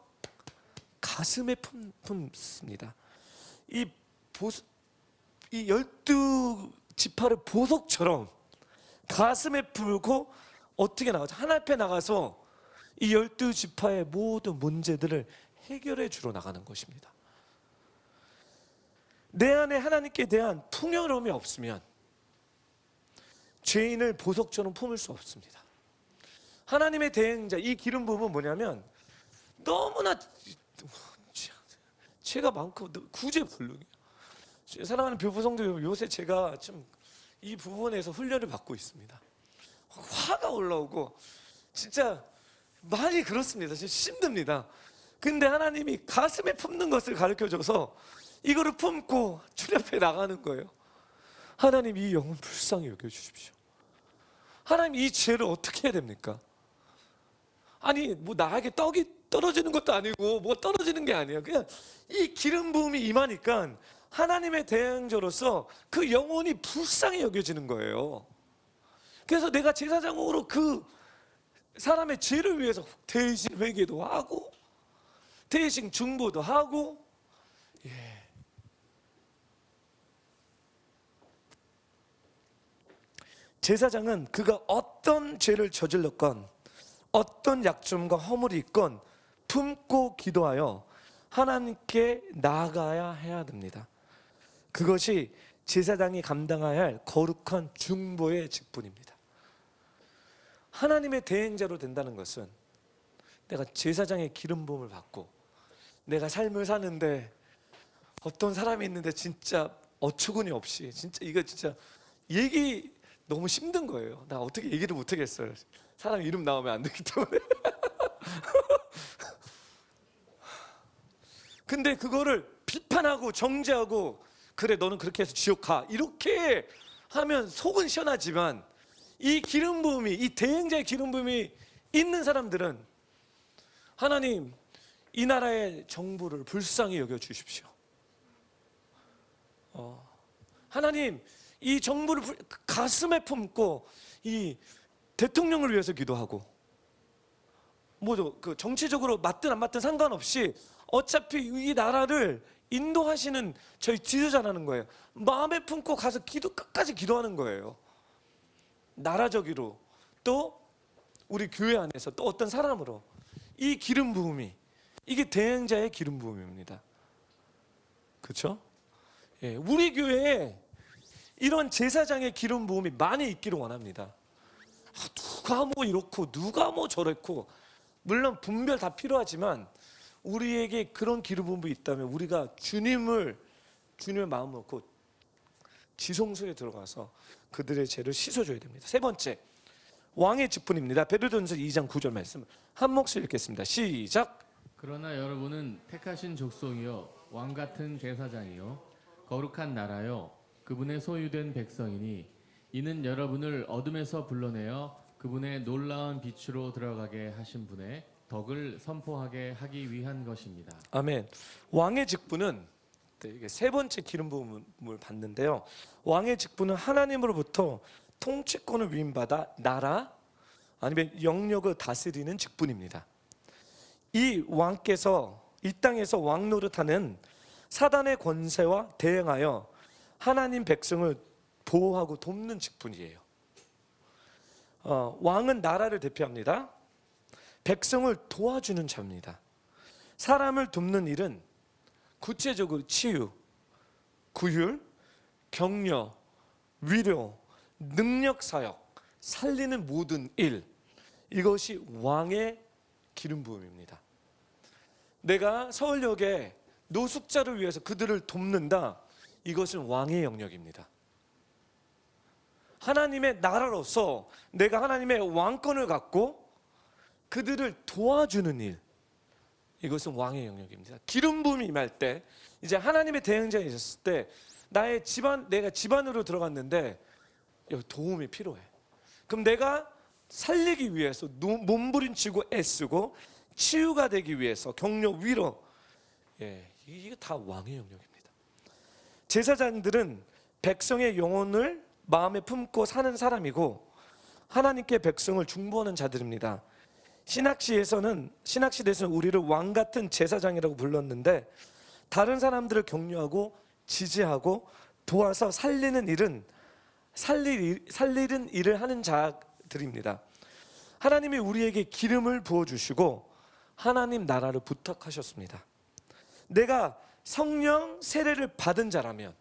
[SPEAKER 1] 가슴에 품습니다. 이 12지파를 보석처럼 가슴에 풀고 어떻게 나가죠? 하나님 앞에 나가서 이 12지파의 모든 문제들을 해결해 주러 나가는 것입니다. 내 안에 하나님께 대한 풍요로움이 없으면 죄인을 보석처럼 품을 수 없습니다. 하나님의 대행자, 이 기름 부음은 뭐냐면 너무나 죄가 많고 구제불능이에요. 사랑하는 교부성도 요새 제가 좀 이 부분에서 훈련을 받고 있습니다. 화가 올라오고 진짜 많이 그렇습니다. 진짜 힘듭니다. 근데 하나님이 가슴에 품는 것을 가르쳐줘서 이거를 품고 주님 앞에 나가는 거예요. 하나님, 이 영혼 불쌍히 여겨주십시오. 하나님, 이 죄를 어떻게 해야 됩니까? 아니 뭐 나에게 떡이 떨어지는 것도 아니고 뭐 떨어지는 게 아니에요. 그냥 이 기름 부음이 임하니까 하나님의 대행자로서 그 영혼이 불쌍히 여겨지는 거예요. 그래서 내가 제사장으로 그 사람의 죄를 위해서 대신 회개도 하고 대신 중보도 하고, 제사장은 그가 어떤 죄를 저질렀건 어떤 약점과 허물이 있건 품고 기도하여 하나님께 나아가야 해야 됩니다. 그것이 제사장이 감당해야 할 거룩한 중보의 직분입니다. 하나님의 대행자로 된다는 것은 내가 제사장의 기름 부음을 받고 내가 삶을 사는데 어떤 사람이 있는데 진짜 어처구니 없이 진짜 이거 진짜 얘기 너무 힘든 거예요. 나 어떻게 얘기를 못 하겠어요. 사람 이름 나오면 안 되기 때문에. 근데 그거를 비판하고 정죄하고 그래 너는 그렇게 해서 지옥 가 이렇게 하면 속은 시원하지만 이 기름 부음이, 이 대행자의 기름 부음이 있는 사람들은 하나님, 이 나라의 정부를 불쌍히 여겨 주십시오. 하나님, 이 정부를 가슴에 품고 이 대통령을 위해서 기도하고, 뭐죠? 그 정치적으로 맞든 안 맞든 상관없이 어차피 이 나라를 인도하시는 저희 지도자라는 거예요. 마음에 품고 가서 끝까지 기도하는 거예요. 나라적으로, 또 우리 교회 안에서, 또 어떤 사람으로. 이 기름 부음이, 이게 대행자의 기름 부음입니다. 그렇죠? 예, 우리 교회에 이런 제사장의 기름 부음이 많이 있기를 원합니다. 누가 뭐 이렇고 누가 뭐 저렇고, 물론 분별 다 필요하지만 우리에게 그런 기름 부음이 있다면 우리가 주님의 마음을 놓고 지성소에 들어가서 그들의 죄를 씻어줘야 됩니다. 세 번째, 왕의 직분입니다. 베드로전서 2장 9절 말씀 한 목소리 읽겠습니다. 시작.
[SPEAKER 2] 그러나 여러분은 택하신 족속이요 왕 같은 제사장이요 거룩한 나라요 그분의 소유된 백성이니 이는 여러분을 어둠에서 불러내어 그분의 놀라운 빛으로 들어가게 하신 분의 덕을 선포하게 하기 위한 것입니다.
[SPEAKER 1] 아멘. 왕의 직분은, 이게 세 번째 기름 부음을 받는데요. 왕의 직분은 하나님으로부터 통치권을 위임받아 나라 아니면 영역을 다스리는 직분입니다. 이 왕께서 이 땅에서 왕 노릇하는 사단의 권세와 대응하여 하나님 백성을 보호하고 돕는 직분이에요. 왕은 나라를 대표합니다. 백성을 도와주는 자입니다. 사람을 돕는 일은 구체적으로 치유, 구휼, 격려, 위로, 능력 사역, 살리는 모든 일, 이것이 왕의 기름 부음입니다. 내가 서울역에 노숙자를 위해서 그들을 돕는다, 이것은 왕의 영역입니다. 하나님의 나라로서 내가 하나님의 왕권을 갖고 그들을 도와주는 일, 이것은 왕의 영역입니다. 기름 부음이 임할 때, 이제 하나님의 대행자에 있었을 때 내가 집안으로 들어갔는데 여기 도움이 필요해. 그럼 내가 살리기 위해서 몸부림치고 애쓰고 치유가 되기 위해서 격려, 위로, 이게 다 왕의 영역입니다. 제사장들은 백성의 영혼을 마음에 품고 사는 사람이고 하나님께 백성을 중보하는 자들입니다. 신학시대에서는 우리를 왕 같은 제사장이라고 불렀는데, 다른 사람들을 격려하고 지지하고 도와서 살리는 일을 하는 자들입니다. 하나님이 우리에게 기름을 부어주시고 하나님 나라를 부탁하셨습니다. 내가 성령 세례를 받은 자라면,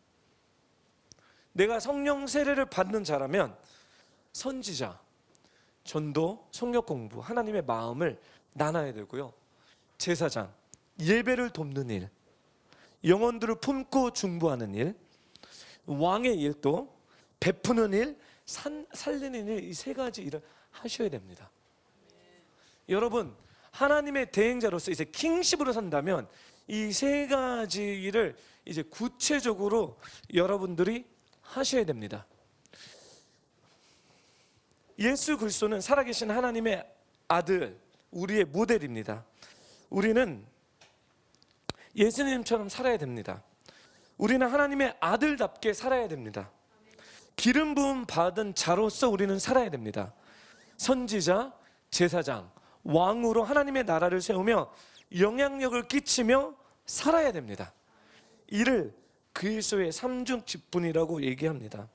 [SPEAKER 1] 선지자, 전도, 성역 공부, 하나님의 마음을 나눠야 되고요. 제사장, 예배를 돕는 일, 영혼들을 품고 중보하는 일, 왕의 일도 베푸는 일, 살리는 일, 이 세 가지 일을 하셔야 됩니다. 여러분, 하나님의 대행자로서 이제 킹십으로 산다면 이 세 가지 일을 이제 구체적으로 여러분들이 하셔야 됩니다. 예수 그리스도는 살아계신 하나님의 아들, 우리의 모델입니다. 우리는 예수님처럼 살아야 됩니다. 우리는 하나님의 아들답게 살아야 됩니다. 기름 부음 받은 자로서 우리는 살아야 됩니다. 선지자, 제사장, 왕으로 하나님의 나라를 세우며 영향력을 끼치며 살아야 됩니다. 이를 그리스도의 삼중 직분이라고 얘기합니다.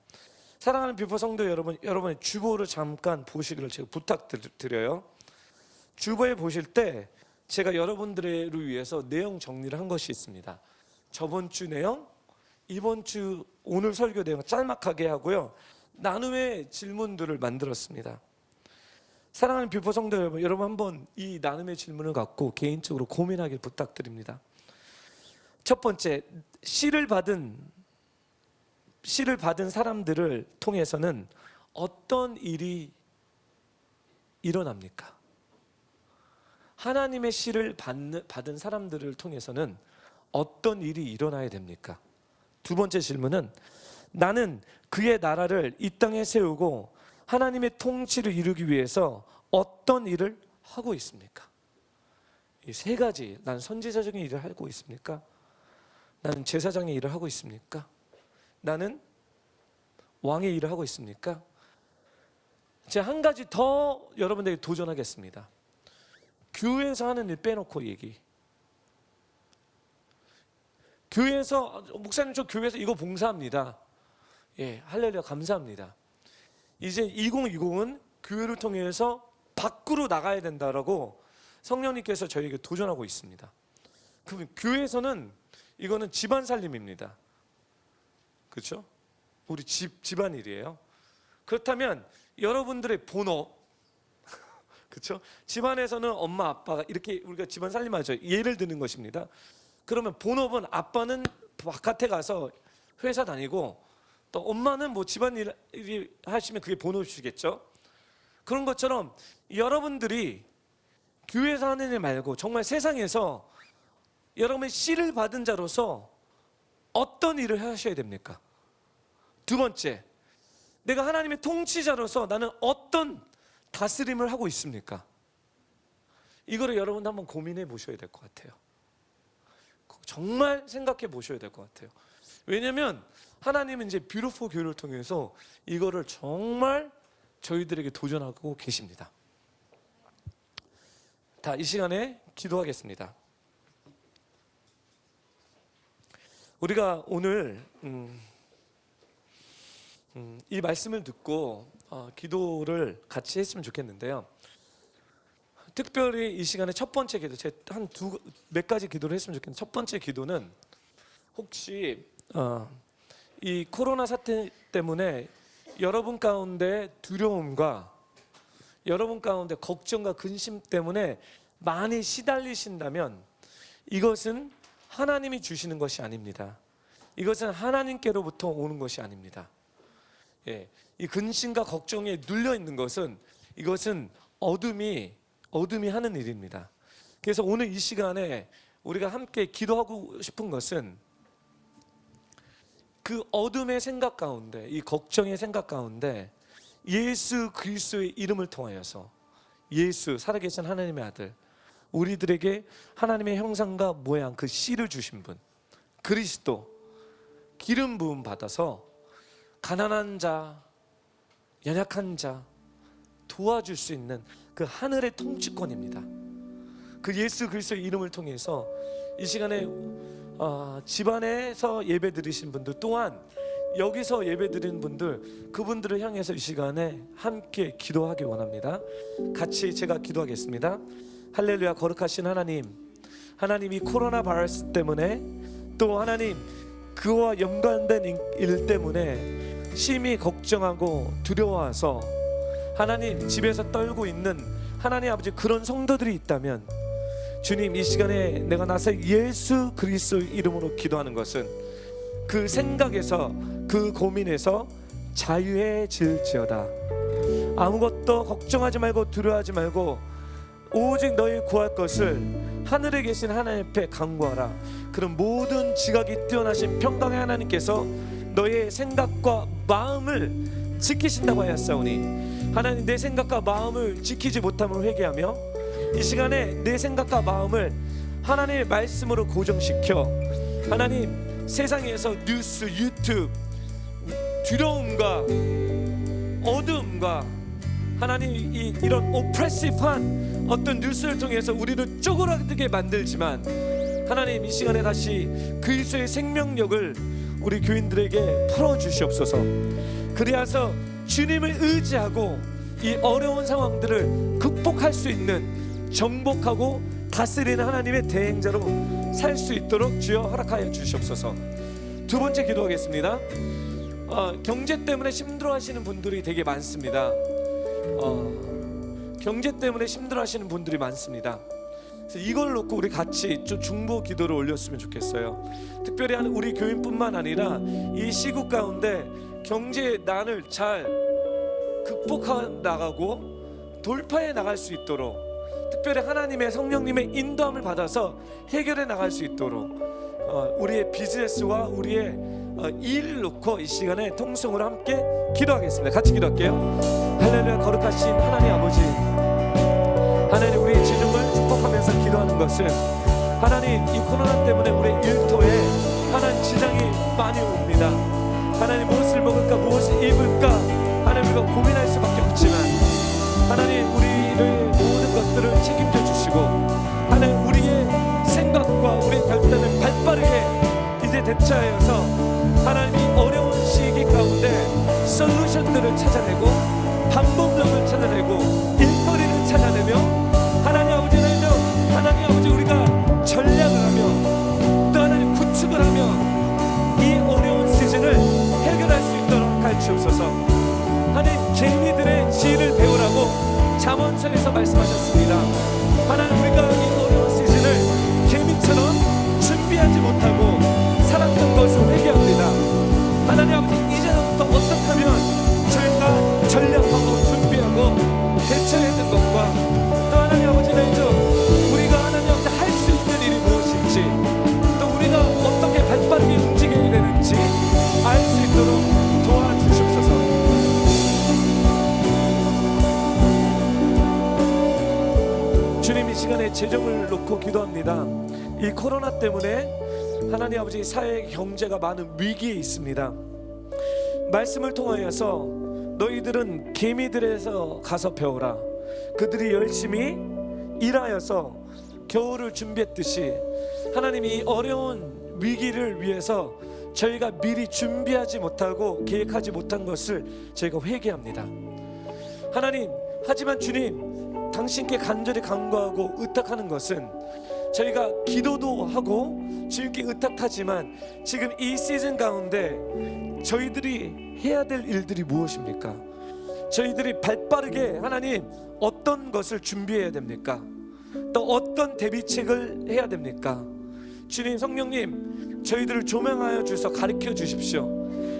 [SPEAKER 1] 사랑하는 뷰퍼 성도 여러분, 여러분의 주보를 잠깐 보시기를 제가 부탁드려요. 주보에 보실 때 제가 여러분들을 위해서 내용 정리를 한 것이 있습니다. 저번 주 내용, 이번 주 오늘 설교 내용 짤막하게 하고요, 나눔의 질문들을 만들었습니다. 사랑하는 뷰퍼 성도 여러분 한번 이 나눔의 질문을 갖고 개인적으로 고민하길 부탁드립니다. 첫 번째, 씨를 받은 사람들을 통해서는 어떤 일이 일어납니까? 하나님의 씨를 받은 사람들을 통해서는 어떤 일이 일어나야 됩니까? 두 번째 질문은, 나는 그의 나라를 이 땅에 세우고 하나님의 통치를 이루기 위해서 어떤 일을 하고 있습니까? 이 세 가지, 난 선지자적인 일을 하고 있습니까? 나는 제사장의 일을 하고 있습니까? 나는 왕의 일을 하고 있습니까? 제가 한 가지 더 여러분들에게 도전하겠습니다. 교회에서 하는 일 빼놓고 얘기. 교회에서 목사님 저 교회에서 이거 봉사합니다. 예, 할렐루야 감사합니다. 이제 2020은 교회를 통해서 밖으로 나가야 된다라고 성령님께서 저희에게 도전하고 있습니다. 그럼 교회에서는 이거는 집안 살림입니다. 그렇죠? 우리 집안일이에요. 그렇다면 여러분들의 본업, 그렇죠? 집안에서는 엄마 아빠가 이렇게 우리가 집안 살림하죠. 예를 드는 것입니다. 그러면 본업은 아빠는 바깥에 가서 회사 다니고 또 엄마는 뭐 집안일 하시면 그게 본업이시겠죠. 그런 것처럼 여러분들이 교회에서 하는 일 말고 정말 세상에서 여러분의 씨를 받은 자로서 어떤 일을 하셔야 됩니까? 두 번째, 내가 하나님의 통치자로서 나는 어떤 다스림을 하고 있습니까? 이거를 여러분 한번 고민해 보셔야 될 것 같아요. 정말 생각해 보셔야 될 것 같아요. 왜냐하면 하나님은 이제 뷰티풀 교회를 통해서 이거를 정말 저희들에게 도전하고 계십니다. 이 시간에 기도하겠습니다. 우리가 오늘 이 말씀을 듣고 기도를 같이 했으면 좋겠는데요. 특별히 이 시간에 첫 번째 기도, 제가 몇 가지 기도를 했으면 좋겠는데, 첫 번째 기도는 혹시 이 코로나 사태 때문에 여러분 가운데 두려움과 여러분 가운데 걱정과 근심 때문에 많이 시달리신다면 이것은 하나님이 주시는 것이 아닙니다. 이것은 하나님께로부터 오는 것이 아닙니다. 예, 이 근심과 걱정에 눌려 있는 것은 이것은 어둠이 하는 일입니다. 그래서 오늘 이 시간에 우리가 함께 기도하고 싶은 것은 그 어둠의 생각 가운데, 이 걱정의 생각 가운데 예수 그리스도의 이름을 통하여서, 예수 살아계신 하나님의 아들, 우리들에게 하나님의 형상과 모양 그 씨를 주신 분 그리스도, 기름 부음 받아서 가난한 자, 연약한 자 도와줄 수 있는 그 하늘의 통치권입니다. 그 예수 그리스도의 이름을 통해서 이 시간에 집안에서 예배 드리신 분들, 또한 여기서 예배 드리는 분들, 그분들을 향해서 이 시간에 함께 기도하기 원합니다. 같이 제가 기도하겠습니다. 할렐루야. 거룩하신 하나님, 하나님이 코로나 바이러스 때문에, 또 하나님 그와 연관된 일 때문에 심히 걱정하고 두려워해서 하나님 집에서 떨고 있는 하나님 아버지 그런 성도들이 있다면, 주님 이 시간에 내가 나서 예수 그리스도의 이름으로 기도하는 것은 그 생각에서, 그 고민에서 자유해질지어다. 아무것도 걱정하지 말고 두려워하지 말고 오직 너희 구할 것을 하늘에 계신 하나님 앞에 간구하라. 그런 모든 지각이 뛰어나신 평강의 하나님께서 너의 생각과 마음을 지키신다고 하였사오니, 하나님 내 생각과 마음을 지키지 못함을 회개하며 이 시간에 내 생각과 마음을 하나님의 말씀으로 고정시켜 하나님 세상에서 뉴스, 유튜브, 두려움과 어둠과 하나님 이런 오프레시브한 어떤 뉴스를 통해서 우리를 쪼그라들게 만들지만, 하나님 이 시간에 다시 그리스도의 생명력을 우리 교인들에게 풀어주시옵소서. 그리하서 주님을 의지하고 이 어려운 상황들을 극복할 수 있는, 정복하고 다스리는 하나님의 대행자로 살 수 있도록 주여 허락하여 주시옵소서. 두 번째 기도하겠습니다. 경제 때문에 힘들어하시는 분들이 되게 많습니다. 경제 때문에 힘들어하시는 분들이 많습니다. 그래서 이걸 놓고 우리 같이 좀 중보 기도를 올렸으면 좋겠어요. 특별히 우리 교인뿐만 아니라 이 시국 가운데 경제의 난을 잘 극복해 나가고 돌파해 나갈 수 있도록, 특별히 하나님의 성령님의 인도함을 받아서 해결해 나갈 수 있도록 우리의 비즈니스와 우리의 일을 놓고 이 시간에 통성으로 함께 기도하겠습니다. 같이 기도할게요. 할렐루야. 거룩하신 하나님 아버지, 하나님 우리의 지중을 축복하면서 기도하는 것은, 하나님 이 코로나 때문에 우리의 일터에 하나님 지장이 많이 옵니다. 하나님 무엇을 먹을까 무엇을 입을까 하나님 우리가 고민할 수밖에 없지만 하나님 우리의 모든 것들을 책임져 주시고 하나님 우리의 생각과 우리의 결단을 발빠르게 이제 대처하여서 하나님이 어려운 시기 가운데 솔루션들을 찾아내고 방법론을 찾아내고 일거리를 찾아내며 하나님 아버지 하나님 아버지 우리가 전략을 하며 또 하나님 구축을 하며 이 어려운 시즌을 해결할 수 있도록 가르치옵소서. 하나님 개미들의 지혜를 배우라고 잠언서에서 말씀하셨습니다. 하나님 우리가 이 어려운 시즌을 개미처럼 준비하지 못하고 살았던 것을 회개합니다. 하나님 아버지 이제부터 어떻게 하면 저희가 전략하고 준비하고 대처해야 되는 것과 또 하나님 아버지 우리가 하나님 앞에 할 수 있는 일이 무엇인지 또 우리가 어떻게 발빠르게 움직여야 되는지 알 수 있도록 도와주시옵소서. 주님 이 시간에 재정을 놓고 기도합니다. 이 코로나 때문에 하나님 아버지 사회 경제가 많은 위기에 있습니다. 말씀을 통하여서 너희들은 개미들에서 가서 배우라. 그들이 열심히 일하여서 겨울을 준비했듯이 하나님이 어려운 위기를 위해서 저희가 미리 준비하지 못하고 계획하지 못한 것을 저희가 회개합니다. 하나님, 하지만 주님, 당신께 간절히 간구하고 의탁하는 것은 저희가 기도도 하고 주님께 의탁하지만 지금 이 시즌 가운데 저희들이 해야 될 일들이 무엇입니까? 저희들이 발빠르게 하나님 어떤 것을 준비해야 됩니까? 또 어떤 대비책을 해야 됩니까? 주님, 성령님, 저희들을 조명하여 주셔서 가르쳐 주십시오.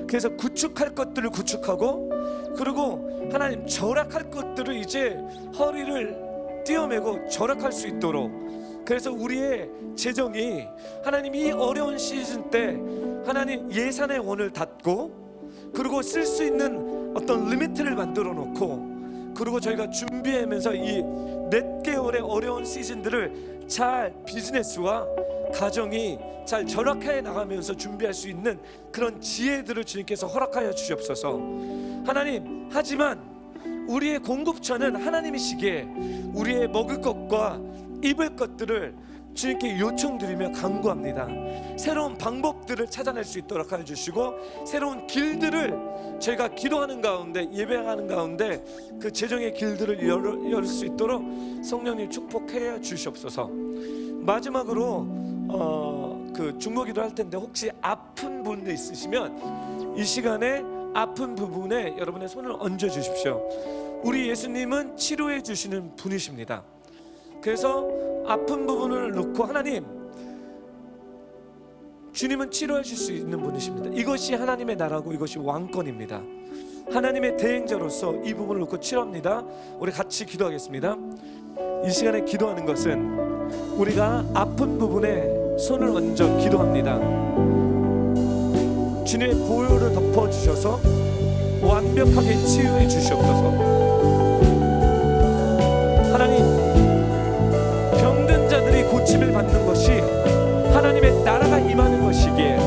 [SPEAKER 1] 그래서 구축할 것들을 구축하고 그리고 하나님 절약할 것들을 이제 허리를 띄어매고 절약할 수 있도록 그래서 우리의 재정이 하나님 이 어려운 시즌 때 하나님 예산의 원을 닫고 그리고 쓸 수 있는 어떤 리미트를 만들어 놓고 그리고 저희가 준비하면서 이 몇 개월의 어려운 시즌들을 잘 비즈니스와 가정이 잘 절약해 나가면서 준비할 수 있는 그런 지혜들을 주님께서 허락하여 주시옵소서. 하나님, 하지만 우리의 공급처는 하나님이시기에 우리의 먹을 것과 입을 것들을 주님께 요청드리며 간구합니다. 새로운 방법들을 찾아낼 수 있도록 하여 주시고 새로운 길들을 저희가 기도하는 가운데 예배하는 가운데 그 재정의 길들을 열 수 있도록 성령님 축복해 주시옵소서. 마지막으로 그 중보기도 할 텐데 혹시 아픈 분도 있으시면 이 시간에 아픈 부분에 여러분의 손을 얹어 주십시오. 우리 예수님은 치료해 주시는 분이십니다. 그래서 아픈 부분을 놓고 하나님, 주님은 치료하실 수 있는 분이십니다. 이것이 하나님의 나라고 이것이 왕권입니다. 하나님의 대행자로서 이 부분을 놓고 치료합니다. 우리 같이 기도하겠습니다. 이 시간에 기도하는 것은 우리가 아픈 부분에 손을 얹어 기도합니다. 주님의 보혈을 덮어주셔서 완벽하게 치유해 주시옵소서. 하나님, 병든 자들이 고침을 받는 것이 하나님의 나라가 임하는 것이기에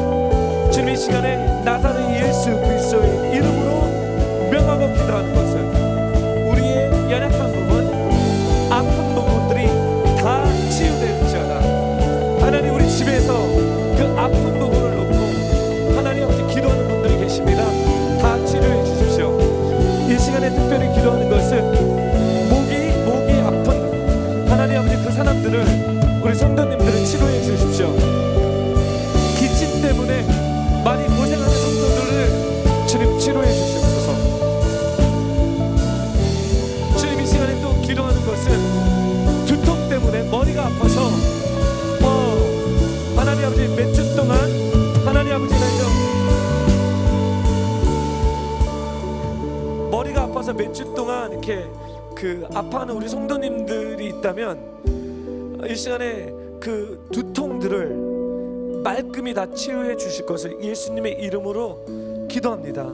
[SPEAKER 1] 주님 이 시간에 나사렛 예수 그리스도의 이름으로 명하고 기도하는 것은 우리의 연약한 부분, 아픈 부분들이 다 치유될지어다. 하나님, 우리 집에서 그 아픈 부분을 놓고 하나님 아버지 기도하는 분들이 계십니다. 다 치료해 주십시오. 이 시간에 특별히 기도하는 것은 목이 아픈 하나님 아버지 그 사람들을 우리 성도님들을 치료해 주십시오. 기침 때문에 많이 고생하는 성도들을 주님 치료해 주시옵소서. 주님 이 시간에 또 기도하는 것은 두통 때문에 머리가 아파서 하나님 아버지 몇 주 동안 하나님 아버지 머리가 아파서 몇 주 동안 이렇게 그 아파하는 우리 성도님들이 있다면 이 시간에 그 두통들을 말끔히 다 치유해 주실 것을 예수님의 이름으로 기도합니다.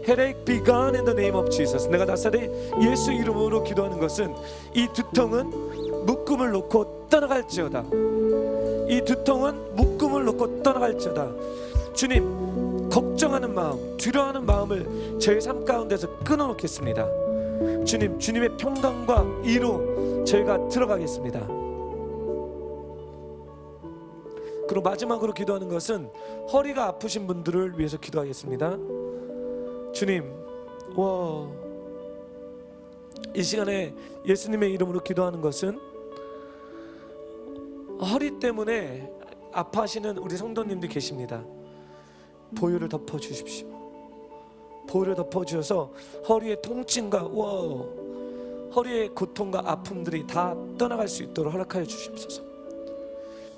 [SPEAKER 1] Headache be gone in the name of Jesus. 내가 나사렛 예수 이름으로 기도하는 것은 이 두통은 묶음을 놓고 떠나갈지어다. 이 두통은 묶음을 놓고 떠나갈지어다. 주님, 걱정하는 마음, 두려워하는 마음을 저희 삶 가운데서 끊어놓겠습니다. 주님, 주님의 평강과 이로 저희가 들어가겠습니다. 그리고 마지막으로 기도하는 것은 허리가 아프신 분들을 위해서 기도하겠습니다. 주님, 이 시간에 예수님의 이름으로 기도하는 것은 허리 때문에 아파하시는 우리 성도님들 계십니다. 보혈을 덮어주십시오. 보혈을 덮어주셔서 허리의 통증과 허리의 고통과 아픔들이 다 떠나갈 수 있도록 허락하여 주시옵소서.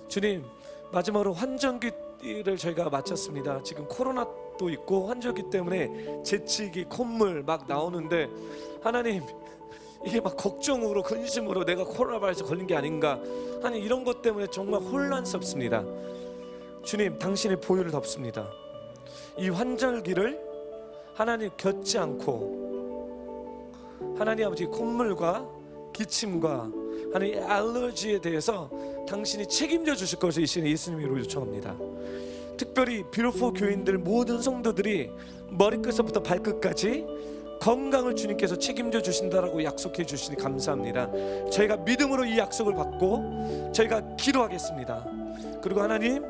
[SPEAKER 1] 주님, 마지막으로 환절기를 저희가 마쳤습니다. 지금 코로나도 있고 환절기 때문에 재채기, 콧물 막 나오는데 하나님, 이게 막 걱정으로 근심으로 내가 코로나 바이러스 걸린 게 아닌가 하는 이런 것 때문에 정말 혼란스럽습니다. 주님, 당신의 보혈을 덮습니다. 이 환절기를 하나님 겪지 않고 하나님 아버지 콧물과 기침과 하나님 알러지에 대해서 당신이 책임져 주실 것을 이 시간에 예수님 이름으로 요청합니다. 특별히 뷰티풀 교인들 모든 성도들이 머리끝부터 발끝까지 건강을 주님께서 책임져 주신다라고 약속해 주시니 감사합니다. 저희가 믿음으로 이 약속을 받고 저희가 기도하겠습니다. 그리고 하나님,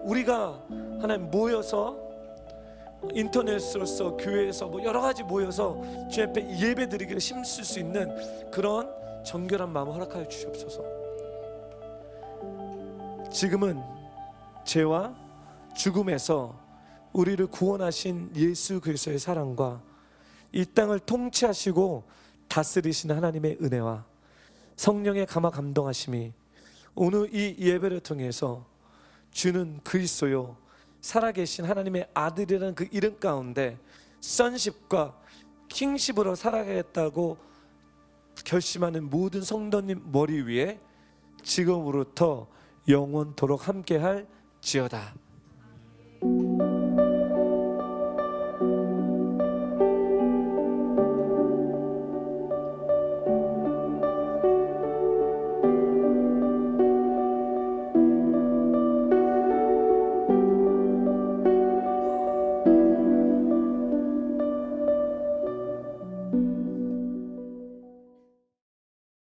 [SPEAKER 1] 우리가 하나님 모여서 인터넷으로서 교회에서 여러 가지 모여서 주 앞에 예배 드리기를 힘쓸 수 있는 그런 정결한 마음을 허락하여 주시옵소서. 지금은 죄와 죽음에서 우리를 구원하신 예수 그리스도의 사랑과 이 땅을 통치하시고 다스리시는 하나님의 은혜와 성령의 감화 감동하심이 오늘 이 예배를 통해서 주는 그리스도요 살아계신 하나님의 아들이라는 그 이름 가운데 선십과 킹십으로 살아가겠다고 결심하는 모든 성도님 머리 위에 지금으로부터 영원토록 함께할 지어다.